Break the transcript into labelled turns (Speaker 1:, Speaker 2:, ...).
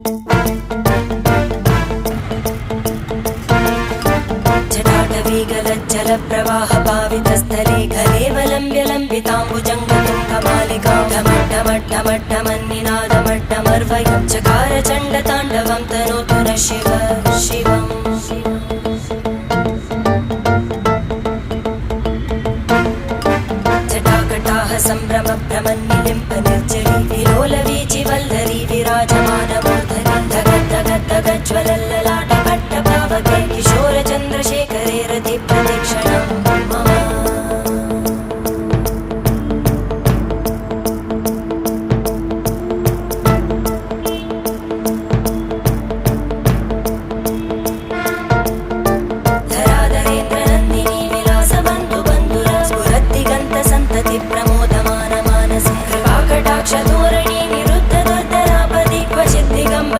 Speaker 1: जटाटवीगलज्जलप्रवाहपावितस्थले खलेवलम्ब्य लम्बिताम्बुजङ्गतुङ्गमालिकां ढमड्ढमड्ढमड्ढमन्निनादमड्ढमर्वयं चकार चण्डताण्डवं तनोतु नः शिव शिवम् जटाकटाः सम्भ्रमभ्रमन्निलिम्प निर्जरी विलोलवीचिवल्लरी विराजमानमो